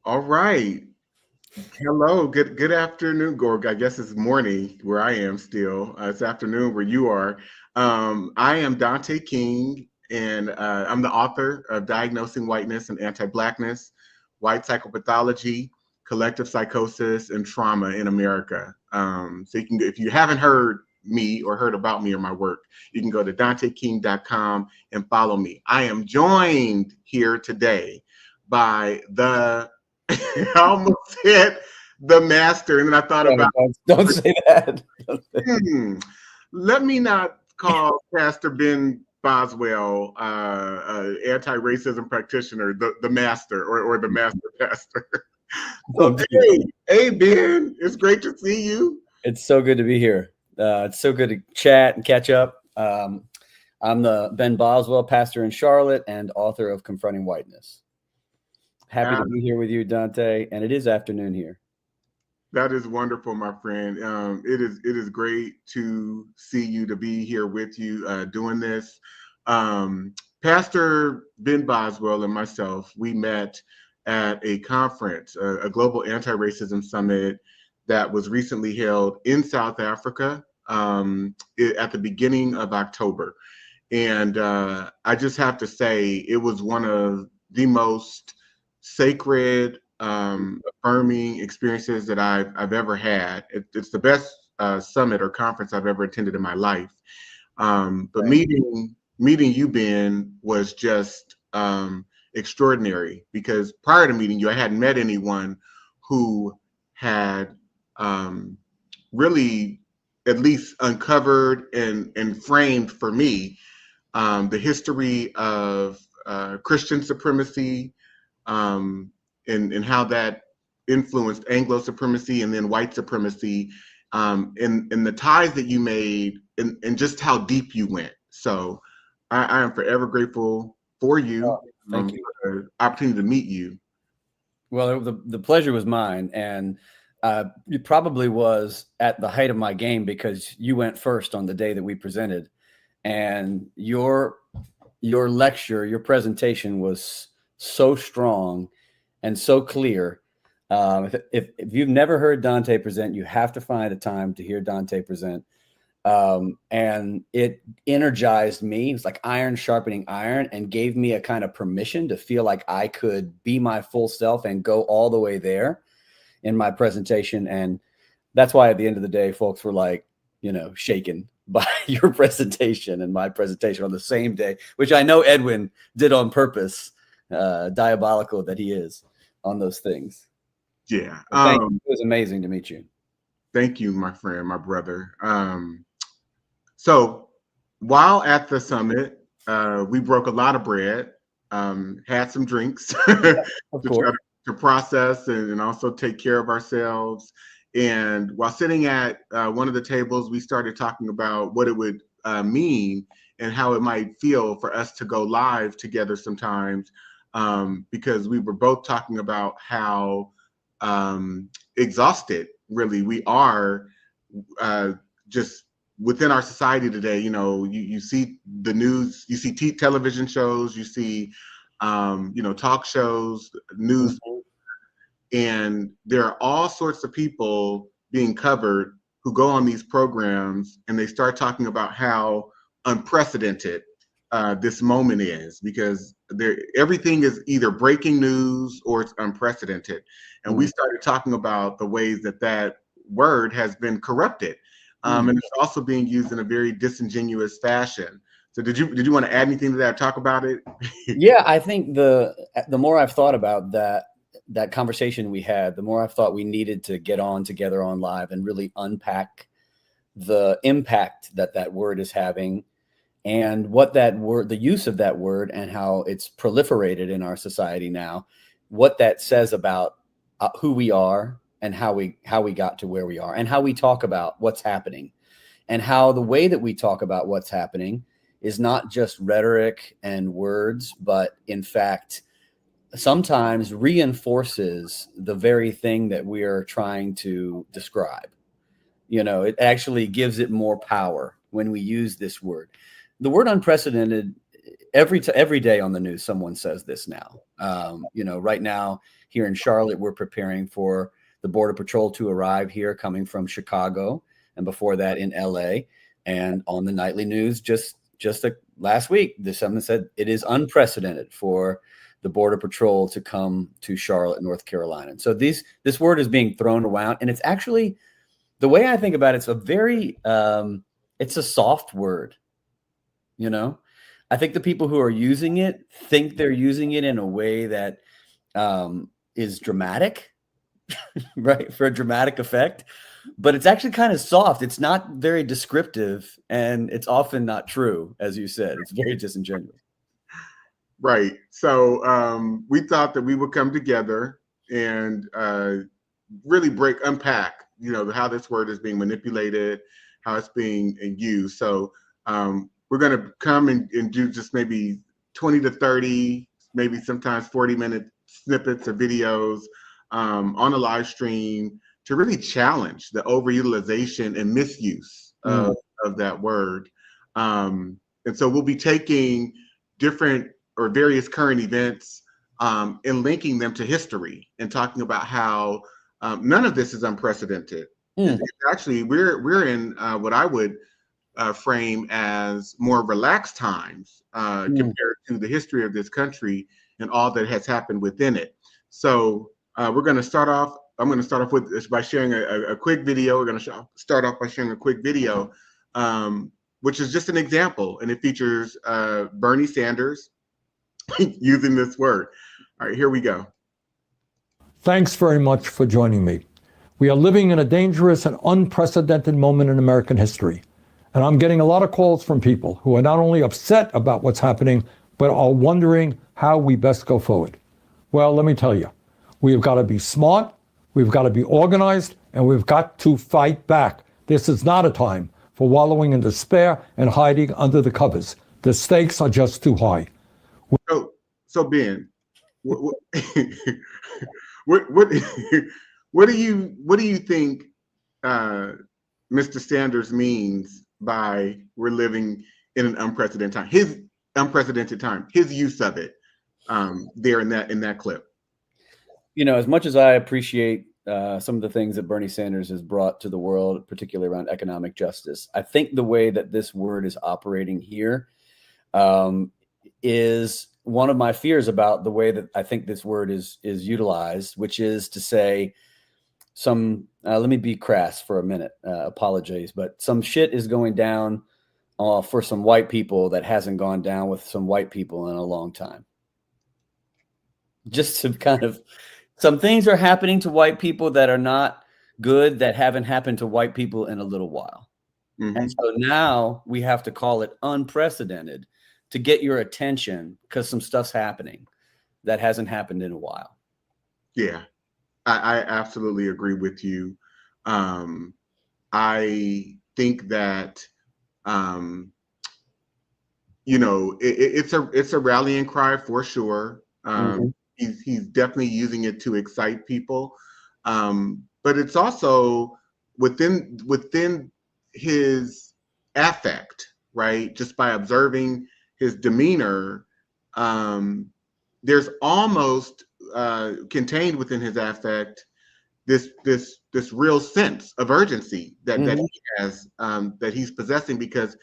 All right. Hello. Good afternoon, Gorg. I guess it's morning where I am still. It's afternoon where you are. I am Dante King, and I'm the author of Diagnosing Whiteness and Anti-Blackness, White Psychopathology, Collective Psychosis, and Trauma in America. So you can, if you haven't heard me or heard about me or my work, you can go to danteking.com and follow me. I am joined here today by the I almost said the master, and then I thought about, Don't say that. hmm, let me not call Pastor Ben Boswell, anti-racism practitioner, the master or the master pastor. So, hey, Ben, it's great to see you. It's so good to be here. It's so good to chat and catch up. I'm the Ben Boswell, pastor in Charlotte and author of Confronting Whiteness. Happy to be here with you, Dante, and it is afternoon here. That is wonderful, my friend. It is great to see you, to be here with you doing this. Pastor Ben Boswell and myself, we met at a conference, a global anti-racism summit that was recently held in South Africa at the beginning of October. And I just have to say, it was one of the most sacred, affirming experiences that I've ever had. It's the best summit or conference I've ever attended in my life. But meeting you, Ben, was just extraordinary, because prior to meeting you, I hadn't met anyone who had really at least uncovered and framed for me the history of Christian supremacy, and how that influenced Anglo supremacy and then white supremacy, and the ties that you made, and just how deep you went. So I am forever grateful for you, Thank you. for the opportunity to meet you. Well, the pleasure was mine, and it probably was at the height of my game because you went first on the day that we presented, and your lecture, your presentation was so strong and so clear. If you've never heard Dante present, you have to find a time to hear Dante present. And it energized me. It was like iron sharpening iron, and gave me a kind of permission to feel like I could be my full self and go all the way there in my presentation. And that's why at the end of the day, folks were like, shaken by your presentation and my presentation on the same day, which I know Edwin did on purpose, diabolical that he is on those things. Yeah. It was amazing to meet you. Thank you, my friend, my brother. So while at the summit, we broke a lot of bread, had some drinks to try to process and also take care of ourselves. And while sitting at one of the tables, we started talking about what it would mean and how it might feel for us to go live together sometimes, because we were both talking about how exhausted really we are, just within our society today. You see the news, you see television shows, you see talk shows, news, and there are all sorts of people being covered who go on these programs, and they start talking about how unprecedented this moment is, because everything is either breaking news or it's unprecedented. And we started talking about the ways that word has been corrupted, and it's also being used in a very disingenuous fashion. So did you want to add anything to that, talk about it? Yeah, I think the more I've thought about that conversation we had, the more I've thought we needed to get on together on live and really unpack the impact that word is having, and what that word, the use of that word, and how it's proliferated in our society now, what that says about who we are and how we got to where we are, and how we talk about what's happening, and how the way that we talk about what's happening is not just rhetoric and words, but in fact, sometimes reinforces the very thing that we are trying to describe. It actually gives it more power when we use this word. The word unprecedented every day on the news, someone says this now. Right now here in Charlotte, we're preparing for the Border Patrol to arrive here, coming from Chicago, and before that in LA. And on the nightly news, just last week, someone said it is unprecedented for the Border Patrol to come to Charlotte, North Carolina. And so this word is being thrown around, and it's actually, the way I think about it, it's a very it's a soft word. I think the people who are using it think they're using it in a way that is dramatic, right? For a dramatic effect, but it's actually kind of soft. It's not very descriptive, and it's often not true. As you said, it's very disingenuous. Right. So we thought that we would come together and really unpack, how this word is being manipulated, how it's being used. So we're going to come and do just maybe 20 to 30, maybe sometimes 40-minute snippets of videos on a live stream to really challenge the overutilization and misuse of that word. And so we'll be taking different or various current events and linking them to history and talking about how none of this is unprecedented. It's actually, we're in what I would frame as more relaxed times compared to the history of this country and all that has happened within it. So we're going to start off. I'm going to start off by sharing a quick video. We're going to start off by sharing a quick video, which is just an example, and it features Bernie Sanders using this word. All right, here we go. Thanks very much for joining me. We are living in a dangerous and unprecedented moment in American history. And I'm getting a lot of calls from people who are not only upset about what's happening, but are wondering how we best go forward. Well, let me tell you, we've got to be smart, we've got to be organized, and we've got to fight back. This is not a time for wallowing in despair and hiding under the covers. The stakes are just too high. So Ben, what do you think Mr. Sanders means by we're living in an unprecedented time? His unprecedented time, his use of it there in that clip. As much as I appreciate some of the things that Bernie Sanders has brought to the world, particularly around economic justice, I think the way that this word is operating here is one of my fears about the way that I think this word is utilized, which is to say let me be crass for a minute, apologies, but some shit is going down for some white people that hasn't gone down with some white people in a long time. Just to kind of, some things are happening to white people that are not good, that haven't happened to white people in a little while. And so now we have to call it unprecedented to get your attention because some stuff's happening that hasn't happened in a while. Yeah, I absolutely agree with you. I think that it's a rallying cry for sure. He's definitely using it to excite people, but it's also within his affect, right? Just by observing his demeanor, there's almost contained within his affect this real sense of urgency that he has, that he's possessing, because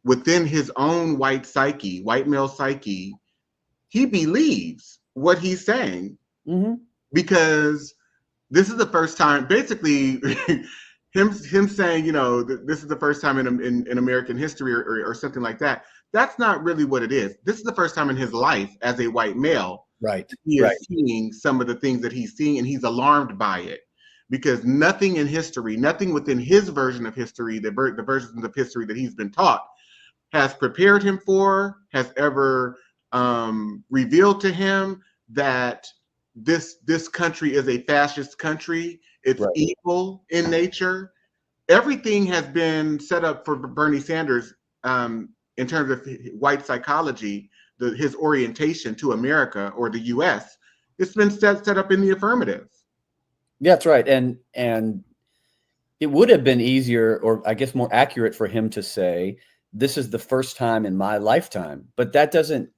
within his own white male psyche, he believes what he's saying, because this is the first time, basically, him saying, this is the first time in American history or something like that. That's not really what it is. This is the first time in his life as a white male. Right. He is seeing some of the things that he's seeing, and he's alarmed by it, because nothing in history, nothing within his version of history, the versions of history that he's been taught, has prepared him for, has ever revealed to him that this country is a fascist country. It's evil in nature. Everything has been set up for Bernie Sanders in terms of white psychology, his orientation to America or the U.S. It's been set up in the affirmative. Yeah, that's right. And it would have been easier, or I guess more accurate, for him to say this is the first time in my lifetime, but that doesn't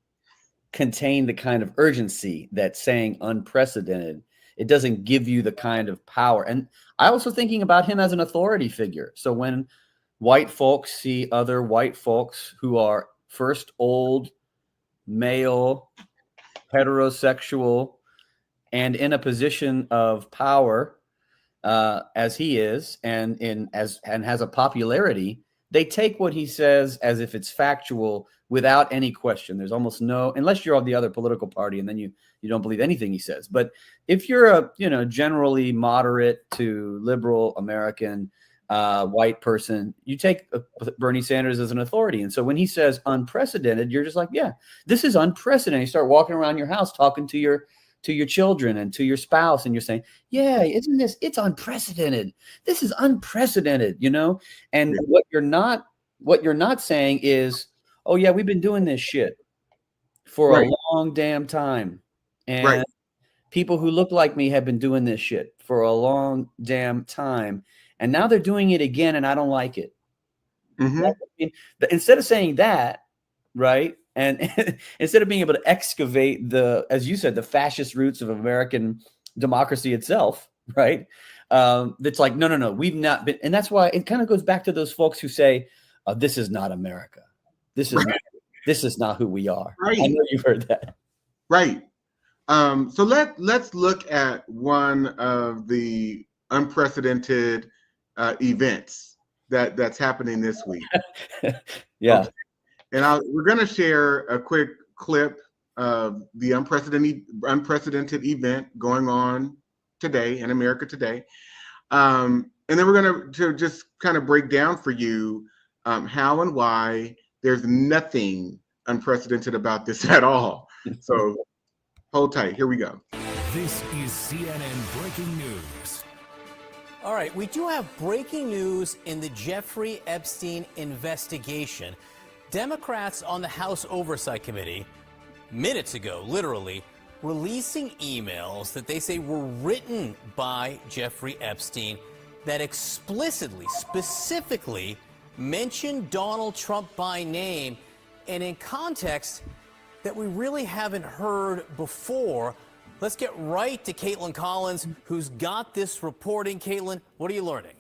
contain the kind of urgency that saying unprecedented. It doesn't give you the kind of power. And I also thinking about him as an authority figure. So when white folks see other white folks who are first old, male, heterosexual, and in a position of power, as he is, and has a popularity, they take what he says as if it's factual without any question. There's almost no, unless you're of the other political party, and then you don't believe anything he says. But if you're a generally moderate to liberal American white person, you take Bernie Sanders as an authority. And so when he says unprecedented, you're just like, yeah, this is unprecedented. You start walking around your house talking to your children and to your spouse, and you're saying, yeah, it's unprecedented. This is unprecedented, And Yeah. what you're not saying is, oh yeah, we've been doing this shit for Right. a long damn time. And Right. people who look like me have been doing this shit for a long damn time. And now they're doing it again, and I don't like it. Mm-hmm. Instead of saying that, right? And instead of being able to excavate as you said, the fascist roots of American democracy itself, right? It's like, no, we've not been. And that's why it kind of goes back to those folks who say, this is not America. This is not who we are. Right. I know you've heard that. Right. So let's look at one of the unprecedented events that's happening this week. Yeah. Okay. And we're going to share a quick clip of the unprecedented event going on today in America today. And then we're going to just kind of break down for you how and why there's nothing unprecedented about this at all. So hold tight. Here we go. This is CNN Breaking News. All right, we do have breaking news in the Jeffrey Epstein investigation. Democrats on the House Oversight Committee, minutes ago, literally, releasing emails that they say were written by Jeffrey Epstein that explicitly, specifically mention Donald Trump by name and in context that we really haven't heard before. Let's get right to Caitlin Collins, who's got this reporting. Caitlin, what are you learning?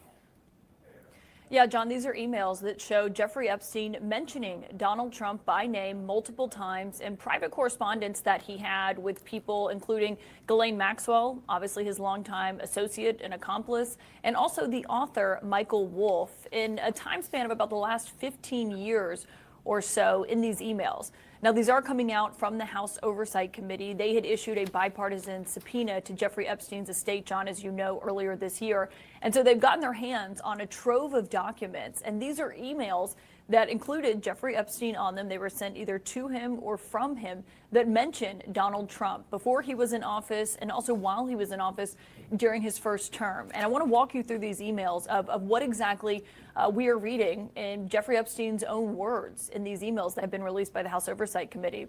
Yeah, John, these are emails that show Jeffrey Epstein mentioning Donald Trump by name multiple times in private correspondence that he had with people, including Ghislaine Maxwell, obviously his longtime associate and accomplice, and also the author Michael Wolff, in a time span of about the last 15 years or so in these emails. Now, these are coming out from the House Oversight Committee. They had issued a bipartisan subpoena to Jeffrey Epstein's estate, John, as you know, earlier this year. And so they've gotten their hands on a trove of documents. And these are emails that included Jeffrey Epstein on them. They were sent either to him or from him that mentioned Donald Trump before he was in office and also while he was in office during his first term. And I want to walk you through these emails of what exactly we are reading in Jeffrey Epstein's own words in these emails that have been released by the House Oversight Committee.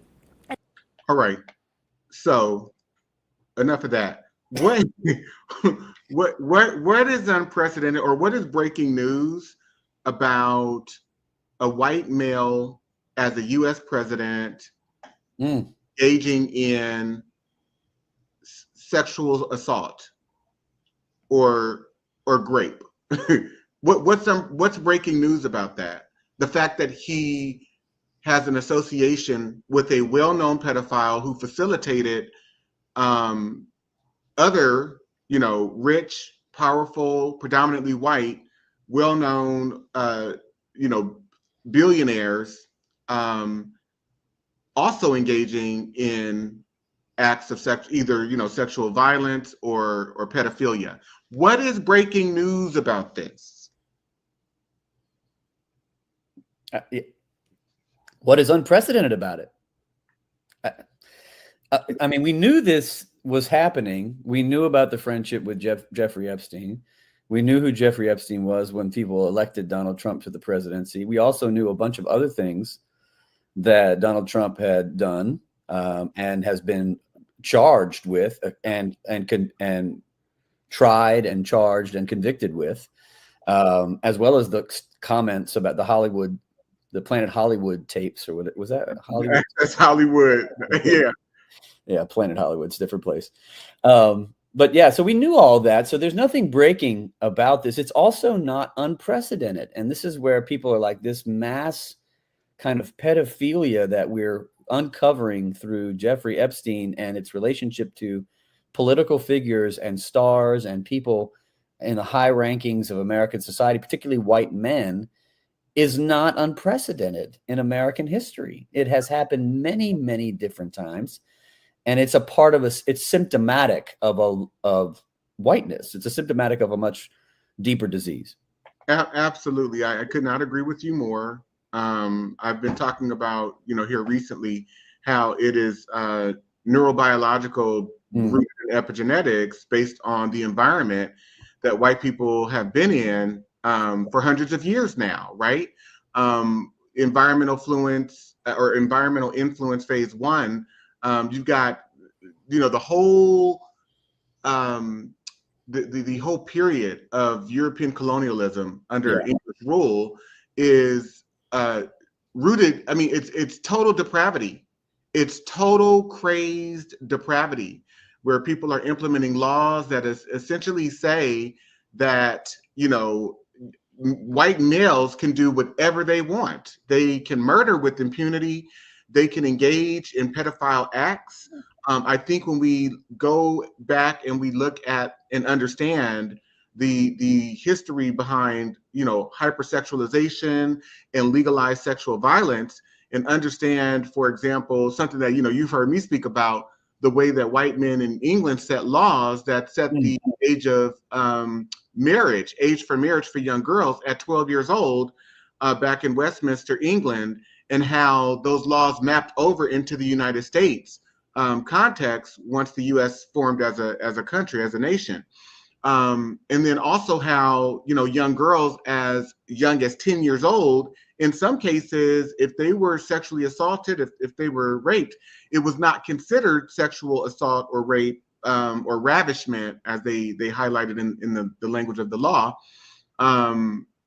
All right. So enough of that. What is unprecedented, or what is breaking news about a white male as a U.S. president engaging in sexual assault or grape? What's breaking news about that? The fact that he has an association with a well-known pedophile who facilitated other, rich, powerful, predominantly white, well-known, billionaires also engaging in acts of sexual violence or pedophilia. What is breaking news about this? What is unprecedented about it? I mean, we knew this was happening. We knew about the friendship with Jeffrey Epstein. We knew who Jeffrey Epstein was when people elected Donald Trump to the presidency. We also knew a bunch of other things that Donald Trump had done and has been charged with and tried and charged and convicted with, as well as the comments about the Hollywood the Planet Hollywood tapes, or what was that? Hollywood? That's Hollywood. Yeah. Yeah, Planet Hollywood's a different place. But yeah, so we knew all that. So there's nothing breaking about this. It's also not unprecedented. And this is where people are like, this mass kind of pedophilia that we're uncovering through Jeffrey Epstein and its relationship to political figures and stars and people in the high rankings of American society, particularly white men, is not unprecedented in American history. It has happened many, many different times. And it's a part of us. It's symptomatic of whiteness. It's a symptomatic of a much deeper disease. Absolutely. I could not agree with you more. I've been talking about, here recently, how it is neurobiological rooted in epigenetics based on the environment that white people have been in for hundreds of years now, right? Environmental influence phase one. You've got, the whole the whole period of European colonialism under English rule is rooted. I mean, it's total depravity. It's total crazed depravity, where people are implementing laws that essentially say that, white males can do whatever they want. They can murder with impunity. They can engage in pedophile acts. I think when we go back and we look at and understand the history behind, hypersexualization and legalized sexual violence, and understand, for example, something that, you've heard me speak about, the way that white men in England set laws that set the age of age for marriage for young girls at 12 years old back in Westminster, England, and how those laws mapped over into the United States context once the U.S. formed as a country, as a nation. And then also how, young girls as young as 10 years old, in some cases, if they were sexually assaulted, if they were raped, it was not considered sexual assault or rape or ravishment, as they highlighted in the language of the law.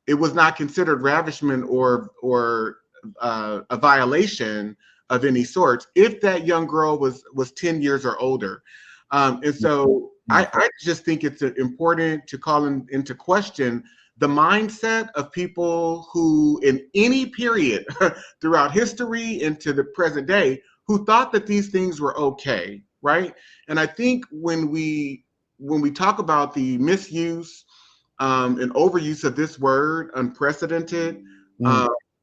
It was not considered ravishment or a violation of any sort if that young girl was 10 years or older. And so I just think it's important to call into question the mindset of people who, in any period throughout history into the present day, who thought that these things were okay, right? And I think when we talk about the misuse and overuse of this word, unprecedented,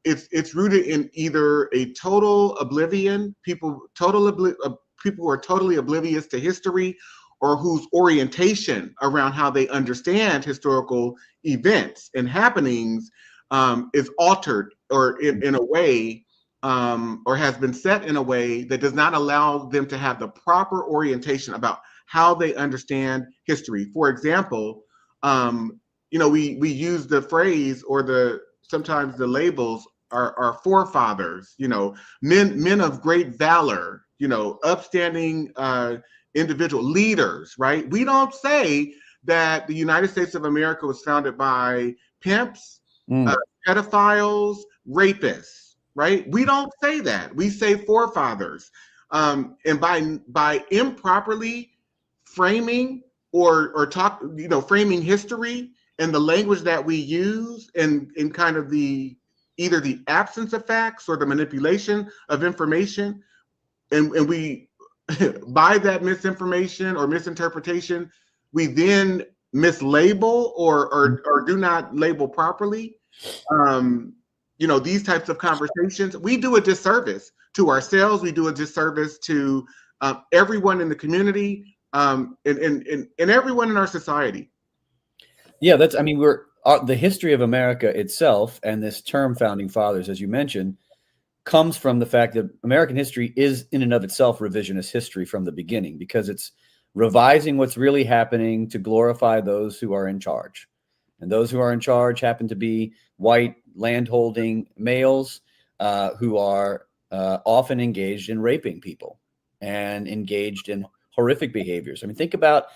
it's rooted in either a total oblivion, people who are totally oblivious to history, or whose orientation around how they understand historical events and happenings is altered or in a way, or has been set in a way that does not allow them to have the proper orientation about how they understand history. For example, we use the phrase or sometimes the labels are forefathers, men of great valor, upstanding individual leaders, right? We don't say that the United States of America was founded by pimps, pedophiles, rapists, right? We don't say that. We say forefathers. And by improperly framing or framing history and the language that we use and in kind of either the absence of facts or the manipulation of information, and we by that misinformation or misinterpretation, we then mislabel or do not label properly. These types of conversations, we do a disservice to ourselves. We do a disservice to everyone in the community and everyone in our society. Yeah, the history of America itself, and this term founding fathers, as you mentioned, comes from the fact that American history is in and of itself revisionist history from the beginning, because it's revising what's really happening to glorify those who are in charge. And those who are in charge happen to be white landholding males who are often engaged in raping people and engaged in horrific behaviors. I mean, think about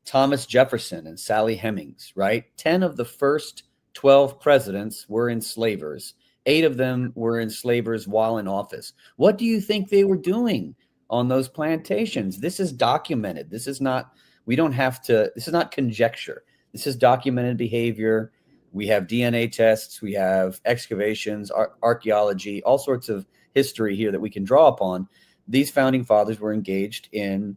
Thomas Jefferson and Sally Hemings, right? 10 of the first 12 presidents were enslavers. 8 of them were enslavers while in office. What do you think they were doing on those plantations? This is documented. This is not, we don't have to, this is not conjecture. This is documented behavior. We have DNA tests, we have excavations, archaeology, all sorts of history here that we can draw upon. These founding fathers were engaged in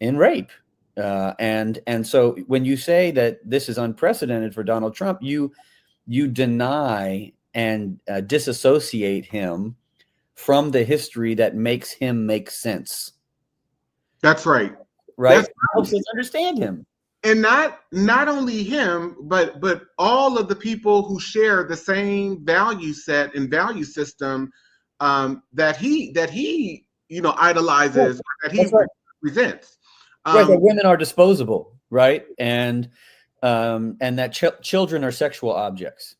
rape. And so when you say that this is unprecedented for Donald Trump, you deny and disassociate him from the history that makes him make sense. That's right. Right? That's helps us understand him. And not only him, but all of the people who share the same value set and value system that he idolizes, that he represents. Right, that women are disposable, right, and that children are sexual objects.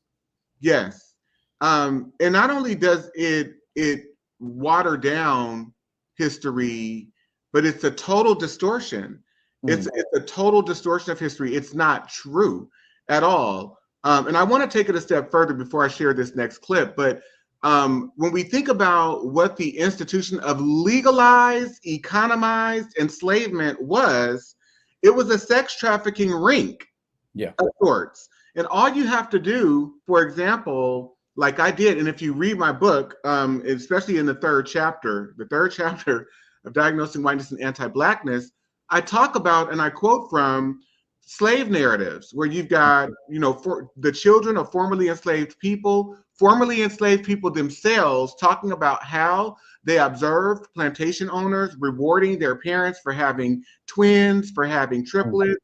Yes, and not only does it water down history, but it's a total distortion. It's a total distortion of history. It's not true at all. And I want to take it a step further before I share this next clip. But when we think about what the institution of legalized, economized enslavement was, it was a sex trafficking ring of sorts. And all you have to do, for example, like I did, and if you read my book, especially in the third chapter of Diagnosing Whiteness and Anti-Blackness, I talk about and I quote from slave narratives where you've got, for the children of formerly enslaved people themselves talking about how they observed plantation owners rewarding their parents for having twins, for having triplets,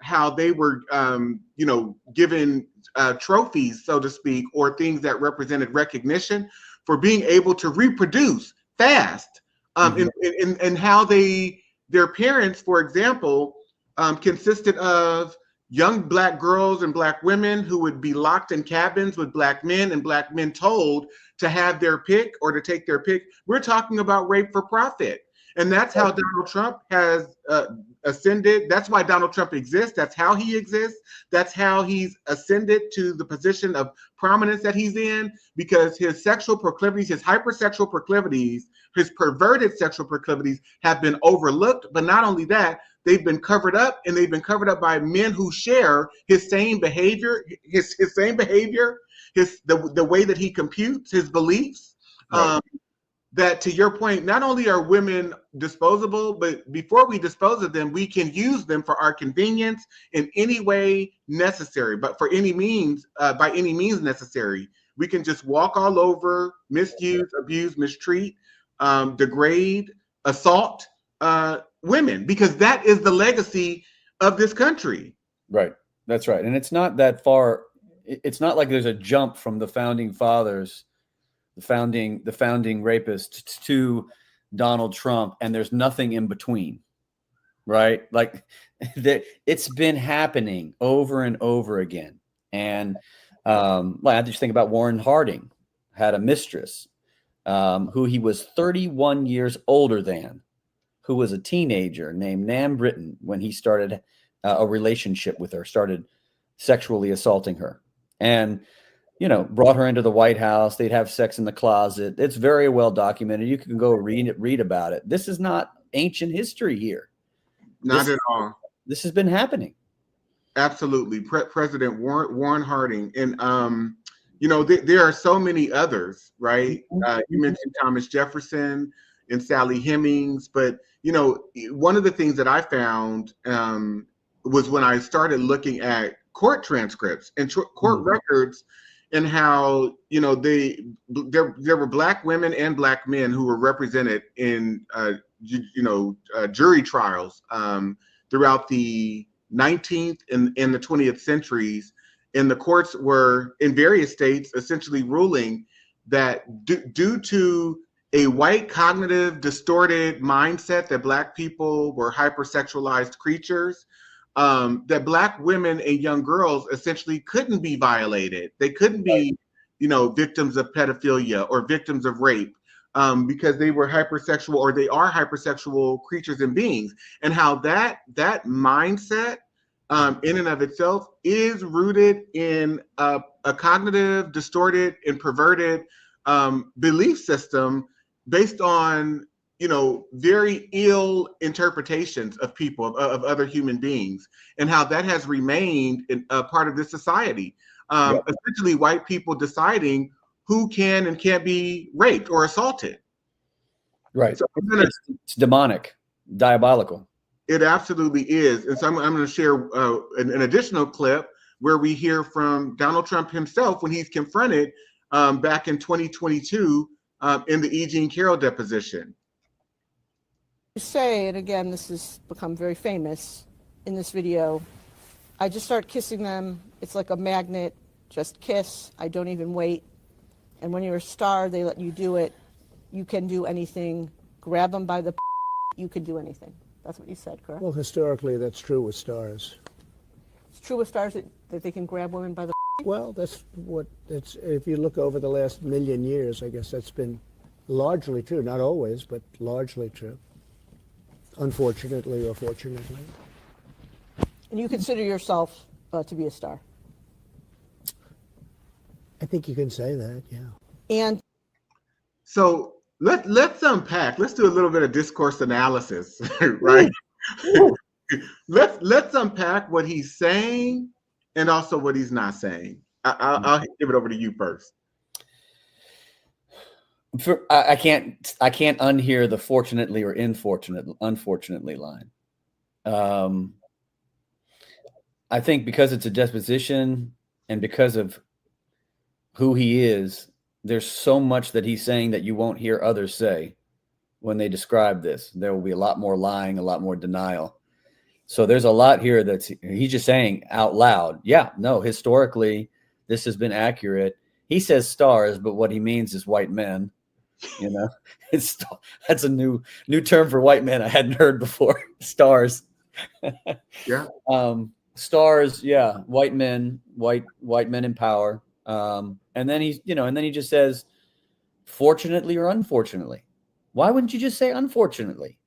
how they were, given trophies, so to speak, or things that represented recognition for being able to reproduce fast, and how their parents, for example, consisted of young Black girls and Black women who would be locked in cabins with Black men, and Black men told to have their pick or to take their pick. We're talking about rape for profit. And that's how Donald Trump has ascended. That's why Donald Trump exists. That's how he exists. That's how he's ascended to the position of prominence that he's in, because his sexual proclivities, his hypersexual proclivities, his perverted sexual proclivities have been overlooked. But not only that, they've been covered up, and they've been covered up by men who share his same behavior, the way that he computes his beliefs. Right. That, to your point, not only are women disposable, but before we dispose of them, we can use them for our convenience in any way necessary, but for any means, by any means necessary. We can just walk all over, misuse, abuse, mistreat, degrade, assault women, because that is the legacy of this country. Right. That's right. And it's not that far. It's not like there's a jump from the founding fathers, the founding rapists, to Donald Trump, and there's nothing in between, right? Like it's been happening over and over again. And I just think about Warren Harding, had a mistress who he was 31 years older than, who was a teenager named Nam Britton when he started a relationship with her, started sexually assaulting her, and brought her into the White House. They'd have sex in the closet. It's very well documented. You can go read about it. This is not ancient history here. Not at all. This has been happening. Absolutely. President Warren Harding. And, there are so many others, right? You mentioned Thomas Jefferson and Sally Hemings. But, one of the things that I found was when I started looking at court transcripts and court records, and how there were Black women and Black men who were represented in jury trials throughout the 19th and the 20th centuries, and the courts were in various states essentially ruling that due to a white cognitive distorted mindset that Black people were hypersexualized creatures, that Black women and young girls essentially couldn't be violated. They couldn't be, victims of pedophilia or victims of rape because they were hypersexual, or they are hypersexual creatures and beings. And how that mindset in and of itself is rooted in a cognitive, distorted, and perverted belief system based on, very ill interpretations of people, of other human beings, and how that has remained a part of this society. Essentially, white people deciding who can and can't be raped or assaulted. Right. So it's demonic, diabolical. It absolutely is. And so I'm going to share an additional clip where we hear from Donald Trump himself when he's confronted back in 2022 in the E. Jean Carroll deposition. You say, and again, this has become very famous in this video, I just start kissing them. It's like a magnet, just kiss. I don't even wait. And when you're a star, they let you do it. You can do anything. Grab them by the you can do anything. That's what you said, correct? Well, historically, that's true with stars. It's true with stars that they can grab women by the Well, that's what it's. If you look over the last million years, I guess that's been largely true. Not always, but largely true. Unfortunately or fortunately. And you consider yourself to be a star? I think you can say that, yeah. And so let's unpack. Let's do a little bit of discourse analysis, right? Let's unpack what he's saying and also what he's not saying. I'll give it over to you first. I can't unhear the fortunately or unfortunately line. I think because it's a deposition and because of who he is, there's so much that he's saying that you won't hear others say when they describe this. There will be a lot more lying, a lot more denial. So there's a lot here he's just saying out loud. Yeah, no, historically, this has been accurate. He says stars, but what he means is white men. That's a new term for white men I hadn't heard before. Stars. Yeah. Stars. Yeah. White men in power. And then he just says, fortunately or unfortunately. Why wouldn't you just say unfortunately?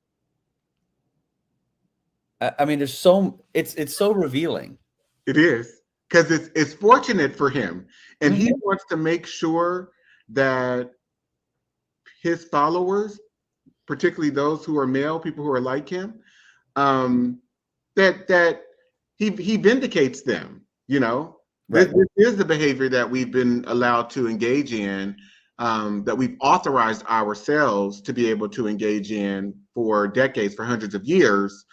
I mean, it's so revealing. It is, because it's fortunate for him, and he wants to make sure that his followers, particularly those who are male, people who are like him, that he vindicates them. Right. This is the behavior that we've been allowed to engage in, that we've authorized ourselves to be able to engage in for decades, for hundreds of years,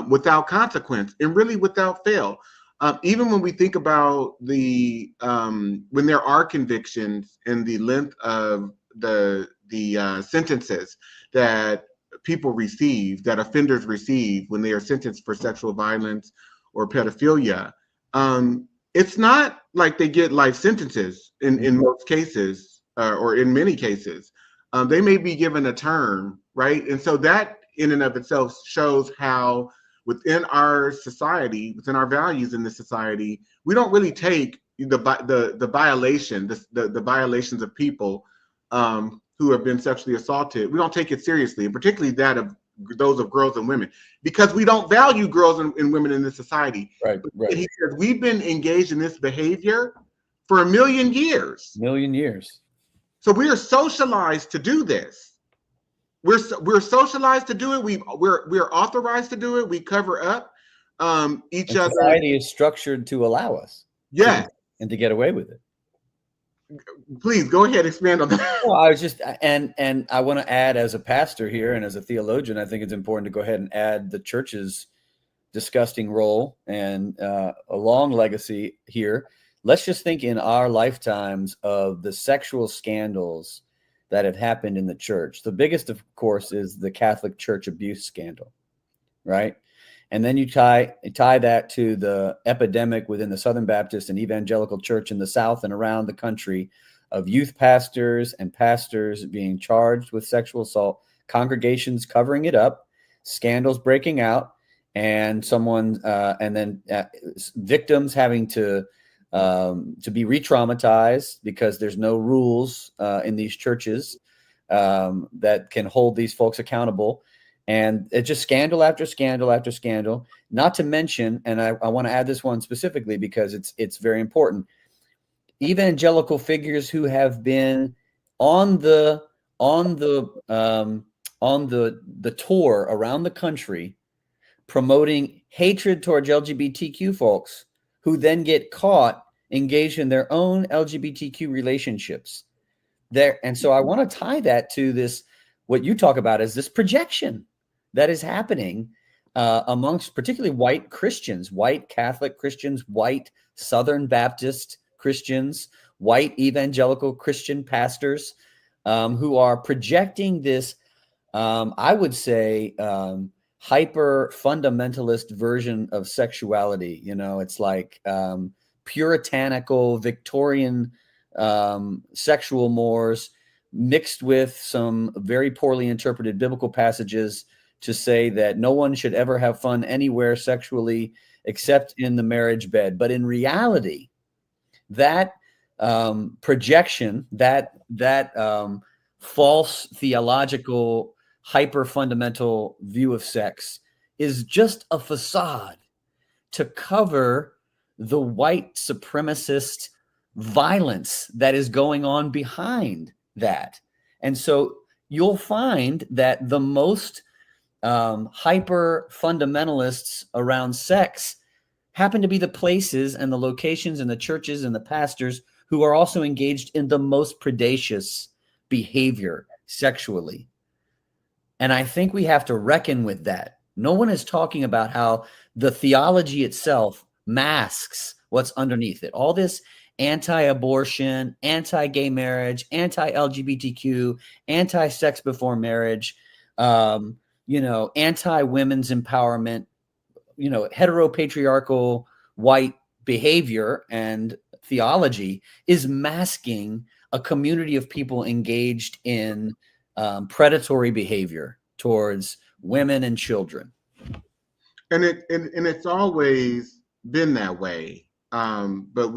without consequence and really without fail. Even when we think about when there are convictions and the length of the sentences that people receive, that offenders receive when they are sentenced for sexual violence or pedophilia, it's not like they get life sentences in most cases, or in many cases. They may be given a term, right? And so that in and of itself shows how within our society, within our values in this society, we don't really take the violations of people who have been sexually assaulted. We don't take it seriously, and particularly that of those of girls and women, because we don't value girls and women in this society. Right. And he says we've been engaged in this behavior for 1 million years. So we are socialized to do this. We're socialized to do it. We're authorized to do it. We cover up each other. Society is structured to allow us. Yes. And to get away with it. Please go ahead, expand on that. Well, I was just, and I want to add, as a pastor here and as a theologian, I think it's important to go ahead and add the church's disgusting role and a long legacy here. Let's just think in our lifetimes of the sexual scandals that have happened in the church. The biggest, of course, is the Catholic Church abuse scandal, right? And then you tie that to the epidemic within the Southern Baptist and Evangelical Church in the South and around the country of youth pastors and pastors being charged with sexual assault, congregations covering it up, scandals breaking out, and victims having to be re-traumatized because there's no rules in these churches that can hold these folks accountable. And it's just scandal after scandal after scandal. Not to mention, and I want to add this one specifically because it's very important. Evangelical figures who have been on the tour around the country promoting hatred towards LGBTQ folks, who then get caught engaged in their own LGBTQ relationships. And so I want to tie that to this, what you talk about is this projection that is happening amongst particularly white Christians, white Catholic Christians, white Southern Baptist Christians, white evangelical Christian pastors who are projecting this, I would say, hyper fundamentalist version of sexuality. You know, it's like puritanical Victorian sexual mores mixed with some very poorly interpreted biblical passages to say that no one should ever have fun anywhere sexually except in the marriage bed. But in reality, that projection, that false theological hyper fundamental view of sex is just a facade to cover the white supremacist violence that is going on behind that. And so you'll find that the most hyper fundamentalists around sex happen to be the places and the locations and the churches and the pastors who are also engaged in the most predacious behavior sexually. And I think we have to reckon with that. No one is talking about how the theology itself masks what's underneath it. All this anti-abortion, anti-gay marriage, anti-LGBTQ, anti-sex before marriage, anti-women's empowerment, heteropatriarchal white behavior and theology is masking a community of people engaged in predatory behavior towards women and children. And it's always been that way. But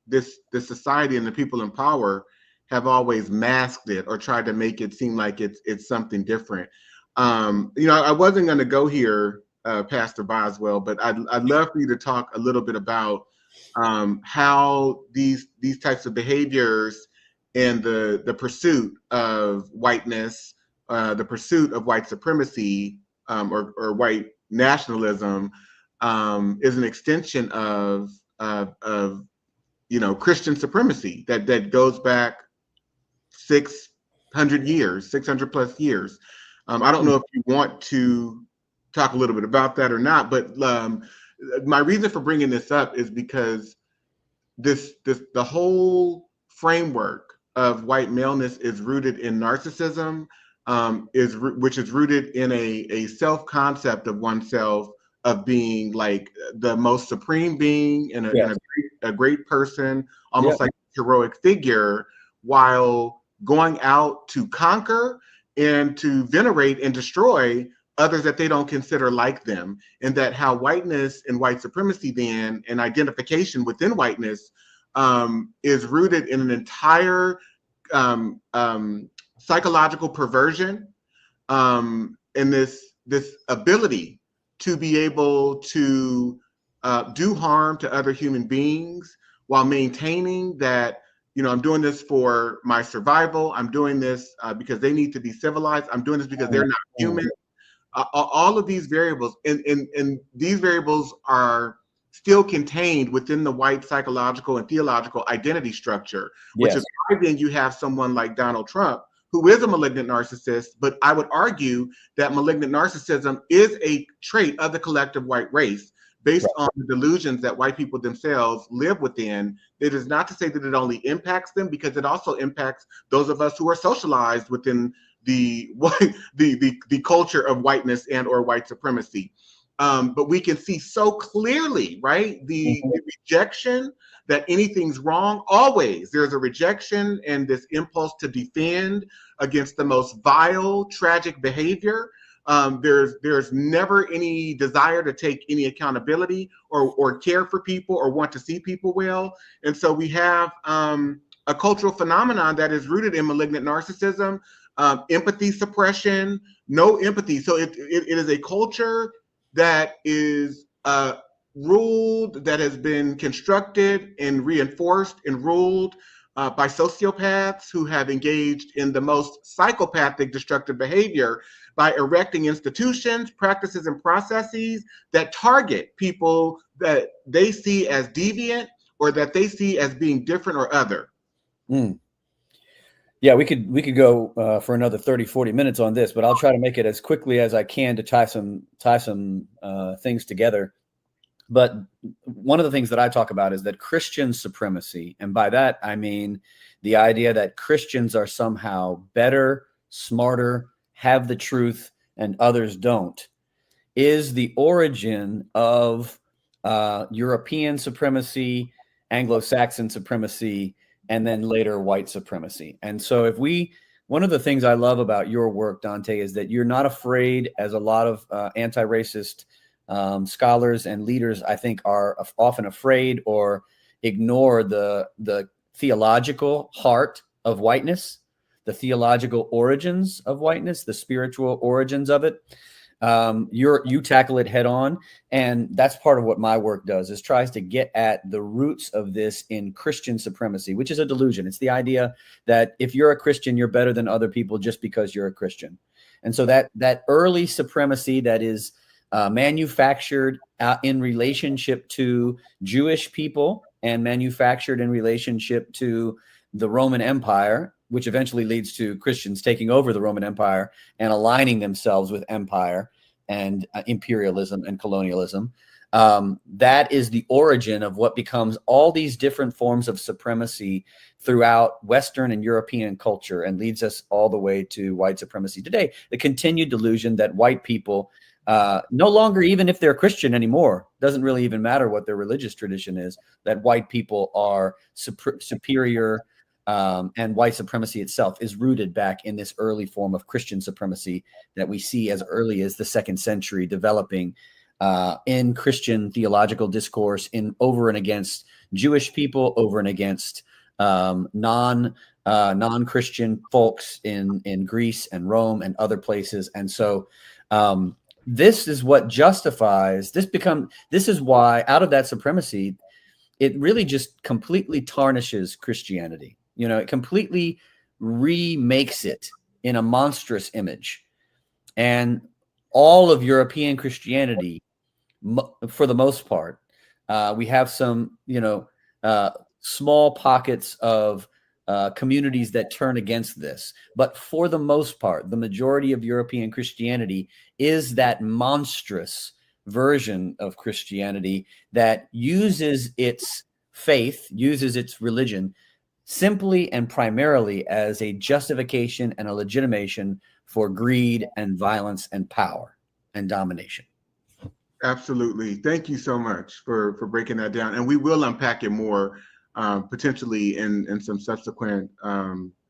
this society and the people in power have always masked it or tried to make it seem like it's something different. I wasn't going to go here, Pastor Boswell, but I'd love for you to talk a little bit about how these types of behaviors and the pursuit of whiteness, the pursuit of white supremacy or white nationalism is an extension of Christian supremacy that goes back 600 years, 600 plus years. I don't know if you want to talk a little bit about that or not, but my reason for bringing this up is because the whole framework of white maleness is rooted in narcissism, which is rooted in a self-concept of oneself of being like the most supreme being and a great person, almost like a heroic figure, while going out to conquer and to venerate and destroy others that they don't consider like them. And that how whiteness and white supremacy then and identification within whiteness is rooted in an entire psychological perversion and this ability to be able to do harm to other human beings while maintaining that, I'm doing this for my survival. I'm doing this because they need to be civilized. I'm doing this because they're not human. All of these variables, and these variables are still contained within the white psychological and theological identity structure, which is why then you have someone like Donald Trump, who is a malignant narcissist, but I would argue that malignant narcissism is a trait of the collective white race based on the delusions that white people themselves live within. It is not to say that it only impacts them, because it also impacts those of us who are socialized within the culture of whiteness and or white supremacy. But we can see so clearly, right, the rejection that anything's wrong. Always there's a rejection and this impulse to defend against the most vile, tragic behavior. There's never any desire to take any accountability or care for people or want to see people well. And so we have a cultural phenomenon that is rooted in malignant narcissism, empathy suppression, no empathy. So it is a culture that is ruled, that has been constructed and reinforced and ruled by sociopaths who have engaged in the most psychopathic destructive behavior by erecting institutions, practices, and processes that target people that they see as deviant or that they see as being different or other. Mm. Yeah, we could go for another 30, 40 minutes on this, but I'll try to make it as quickly as I can to tie some things together. But one of the things that I talk about is that Christian supremacy, and by that I mean the idea that Christians are somehow better, smarter, have the truth, and others don't, is the origin of European supremacy, Anglo-Saxon supremacy, and then later white supremacy. And so one of the things I love about your work, Dante, is that you're not afraid, as a lot of anti-racist scholars and leaders, I think, are often afraid or ignore the theological heart of whiteness, the theological origins of whiteness, the spiritual origins of it. You tackle it head on, and that's part of what my work does, is tries to get at the roots of this in Christian supremacy, which is a delusion. It's the idea that if you're a Christian, you're better than other people just because you're a Christian. And so that early supremacy that is manufactured in relationship to Jewish people and manufactured in relationship to the Roman Empire, which eventually leads to Christians taking over the Roman Empire and aligning themselves with empire and imperialism and colonialism. That is the origin of what becomes all these different forms of supremacy throughout Western and European culture, and leads us all the way to white supremacy today. The continued delusion that white people, no longer, even if they're Christian anymore, doesn't really even matter what their religious tradition is, that white people are superior. And white supremacy itself is rooted back in this early form of Christian supremacy that we see as early as the 2nd century, developing in Christian theological discourse over and against Jewish people, over and against non-Christian folks in Greece and Rome and other places. And so this is what justifies this is why, out of that supremacy, it really just completely tarnishes Christianity. It completely remakes it in a monstrous image. And all of European Christianity, for the most part, we have some, small pockets of communities that turn against this. But for the most part, the majority of European Christianity is that monstrous version of Christianity that uses its faith, uses its religion simply and primarily as a justification and a legitimation for greed and violence and power and domination. Absolutely. Thank you so much for breaking that down. And we will unpack it more potentially in some subsequent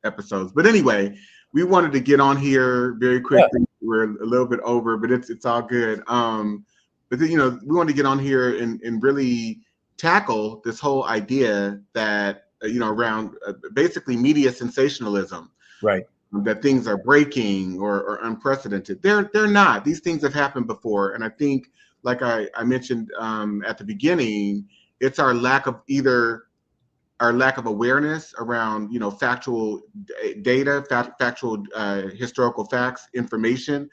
episodes. But anyway, we wanted to get on here very quickly. Yeah. We're a little bit over, but it's all good. But then, we want to get on here and really tackle this whole idea that around basically media sensationalism, right? That things are breaking or unprecedented. They're not. These things have happened before, and I think, like I mentioned at the beginning, it's our lack of awareness around factual data, factual historical facts, information,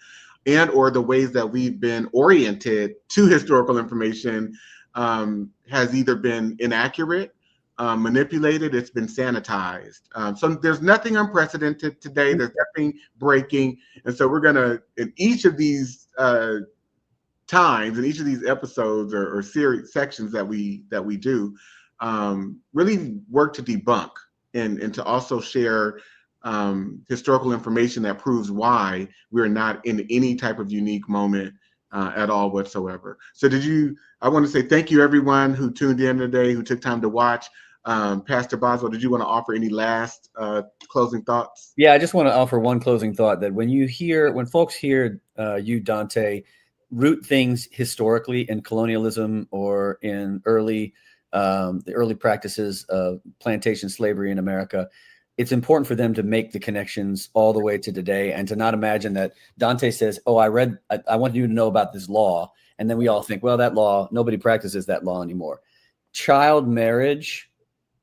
and or the ways that we've been oriented to historical information has either been inaccurate, manipulated, it's been sanitized. So there's nothing unprecedented today. There's nothing breaking. And so we're going to, in each of these times, in each of these episodes or series sections that we do, really work to debunk and to also share historical information that proves why we're not in any type of unique moment at all whatsoever. So I want to say thank you everyone who tuned in today, who took time to watch. Pastor Boswell, did you want to offer any last closing thoughts? Yeah, I just want to offer one closing thought, that when folks hear you, Dante, root things historically in colonialism or in the early practices of plantation slavery in America, it's important for them to make the connections all the way to today and to not imagine that Dante says, oh, I want you to know about this law. And then we all think, well, that law, nobody practices that law anymore. Child marriage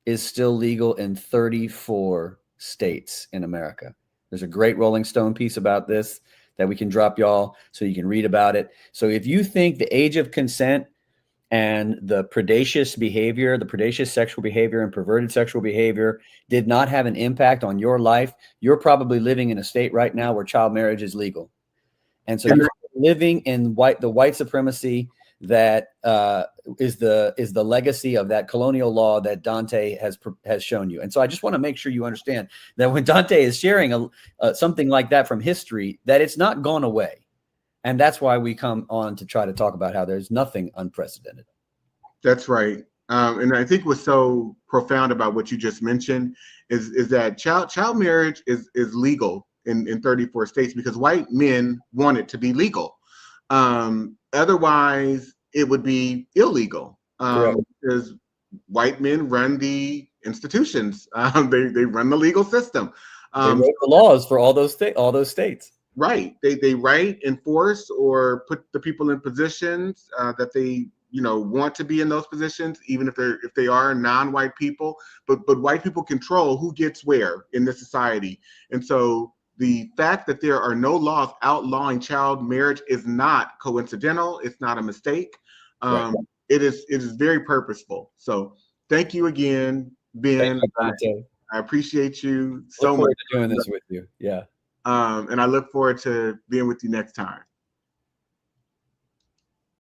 is still legal in 34 states in America. There's a great Rolling Stone piece about this that we can drop y'all so you can read about it. So if you think the age of consent and the predacious behavior, the predacious sexual behavior and perverted sexual behavior did not have an impact on your life, you're probably living in a state right now where child marriage is legal. And so you're living in the white supremacy that is the legacy of that colonial law that Dante has shown you. And so I just want to make sure you understand that when Dante is sharing something like that from history, that it's not gone away. And that's why we come on to try to talk about how there's nothing unprecedented. That's right. And I think what's so profound about what you just mentioned is that child marriage is legal in 34 states because white men want it to be legal. Otherwise, it would be illegal because white men run the institutions. They run the legal system. They wrote the laws for all those states. Right. They write, enforce, or put the people in positions that they want to be in those positions, even if they are non-white people. But white people control who gets where in this society. And so the fact that there are no laws outlawing child marriage is not coincidental. It's not a mistake. Right. It is very purposeful. So thank you again, Ben. Thank you, I appreciate you so much. much For doing this with you. Yeah. And I look forward to being with you next time.